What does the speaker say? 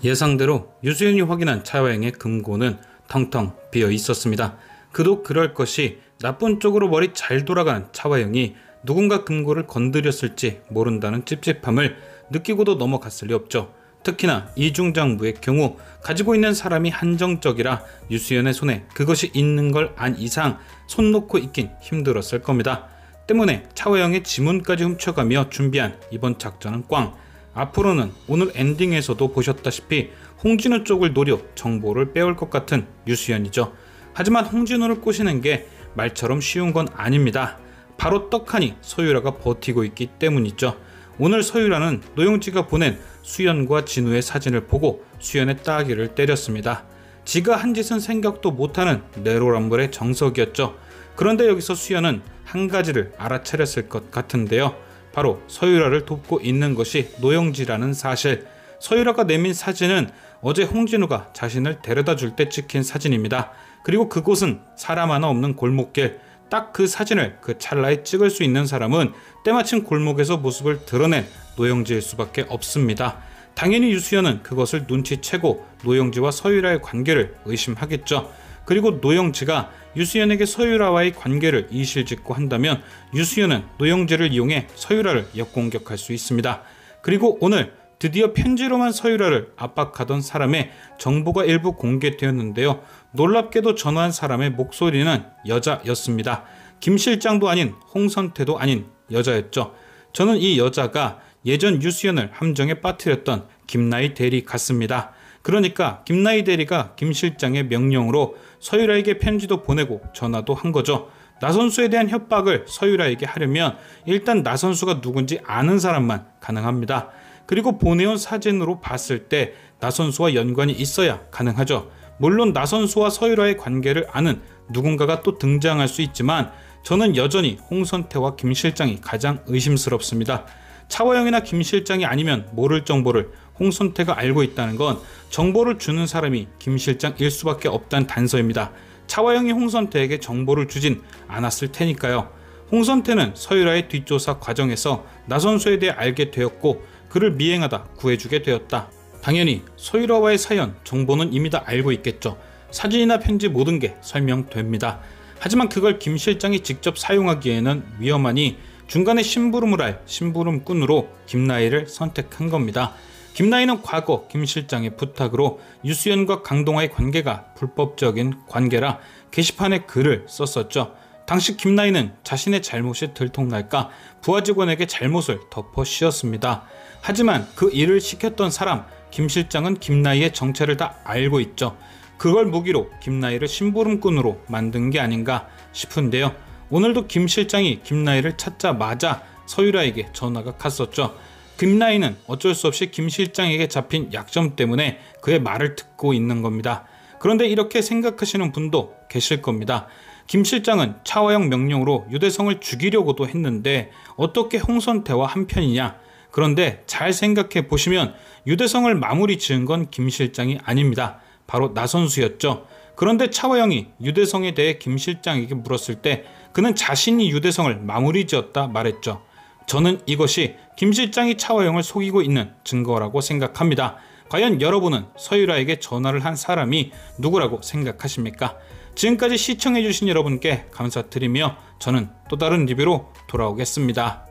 예상대로 유수연이 확인한 차와영의 금고는 텅텅 비어 있었습니다. 그도 그럴 것이 나쁜 쪽으로 머리 잘 돌아가는 차와영이 누군가 금고를 건드렸을지 모른다는 찝찝함을 느끼고도 넘어갔을 리 없죠. 특히나 이중장부의 경우 가지고 있는 사람이 한정적이라 유수연의 손에 그것이 있는 걸 안 이상 손 놓고 있긴 힘들었을 겁니다. 때문에 차와영의 지문까지 훔쳐가며 준비한 이번 작전은 꽝. 앞으로는 오늘 엔딩에서도 보셨다시피 홍진우 쪽을 노려 정보를 빼올 것 같은 유수연이죠. 하지만 홍진우를 꼬시는 게 말처럼 쉬운 건 아닙니다. 바로 떡하니 서유라가 버티고 있기 때문이죠. 오늘 서유라는 노영지가 보낸 수연과 진우의 사진을 보고 수연의 따귀를 때렸습니다. 지가 한 짓은 생각도 못하는 내로남불의 정석이었죠. 그런데 여기서 수연은 한 가지를 알아차렸을 것 같은데요. 바로 서유라를 돕고 있는 것이 노영지라는 사실. 서유라가 내민 사진은 어제 홍진우가 자신을 데려다 줄 때 찍힌 사진입니다. 그리고 그곳은 사람 하나 없는 골목길. 딱 그 사진을 그 찰나에 찍을 수 있는 사람은 때마침 골목에서 모습을 드러낸 노영지일 수밖에 없습니다. 당연히 유수연은 그것을 눈치채고 노영지와 서유라의 관계를 의심하겠죠. 그리고 노영지가 유수연에게 서유라와의 관계를 이실직고 한다면 유수연은 노영지를 이용해 서유라를 역공격할 수 있습니다. 그리고 오늘 드디어 편지로만 서유라를 압박하던 사람의 정보가 일부 공개되었는데요. 놀랍게도 전화한 사람의 목소리는 여자였습니다. 김 실장도 아닌 홍선태도 아닌 여자였죠. 저는 이 여자가 예전 유수연을 함정에 빠뜨렸던 김나희 대리 같습니다. 그러니까 김나희 대리가 김 실장의 명령으로 서유라에게 편지도 보내고 전화도 한 거죠. 나선수에 대한 협박을 서유라에게 하려면 일단 나선수가 누군지 아는 사람만 가능합니다. 그리고 보내온 사진으로 봤을 때 나선수와 연관이 있어야 가능하죠. 물론 나선수와 서유라의 관계를 아는 누군가가 또 등장할 수 있지만 저는 여전히 홍선태와 김 실장이 가장 의심스럽습니다. 차와영이나 김 실장이 아니면 모를 정보를 홍선태가 알고 있다는 건 정보를 주는 사람이 김 실장일 수밖에 없다는 단서입니다. 차와영이 홍선태에게 정보를 주진 않았을 테니까요. 홍선태는 서유라의 뒷조사 과정에서 나선수에 대해 알게 되었고 그를 미행하다 구해주게 되었다. 당연히 서유라와의 사연, 정보는 이미 다 알고 있겠죠. 사진이나 편지 모든 게 설명됩니다. 하지만 그걸 김 실장이 직접 사용하기에는 위험하니 중간에 심부름을 할 심부름꾼으로 김나희를 선택한 겁니다. 김나희는 과거 김 실장의 부탁으로 유수연과 강동화의 관계가 불법적인 관계라 게시판에 글을 썼었죠. 당시 김나희는 자신의 잘못이 들통날까 부하 직원에게 잘못을 덮어 씌웠습니다. 하지만 그 일을 시켰던 사람 김 실장은 김나희의 정체를 다 알고 있죠. 그걸 무기로 김나희를 심부름꾼으로 만든 게 아닌가 싶은데요. 오늘도 김 실장이 김나희를 찾자마자 서유라에게 전화가 갔었죠. 김나희는 어쩔 수 없이 김 실장에게 잡힌 약점 때문에 그의 말을 듣고 있는 겁니다. 그런데 이렇게 생각하시는 분도 계실 겁니다. 김 실장은 차와영 명령으로 유대성을 죽이려고도 했는데 어떻게 홍선태와 한편이냐. 그런데 잘 생각해 보시면 유대성을 마무리 지은 건 김 실장이 아닙니다. 바로 나선수였죠. 그런데 차와영이 유대성에 대해 김 실장에게 물었을 때 그는 자신이 유대성을 마무리 지었다 말했죠. 저는 이것이 김 실장이 차와영을 속이고 있는 증거라고 생각합니다. 과연 여러분은 서유라에게 전화를 한 사람이 누구라고 생각하십니까? 지금까지 시청해주신 여러분께 감사드리며 저는 또 다른 리뷰로 돌아오겠습니다.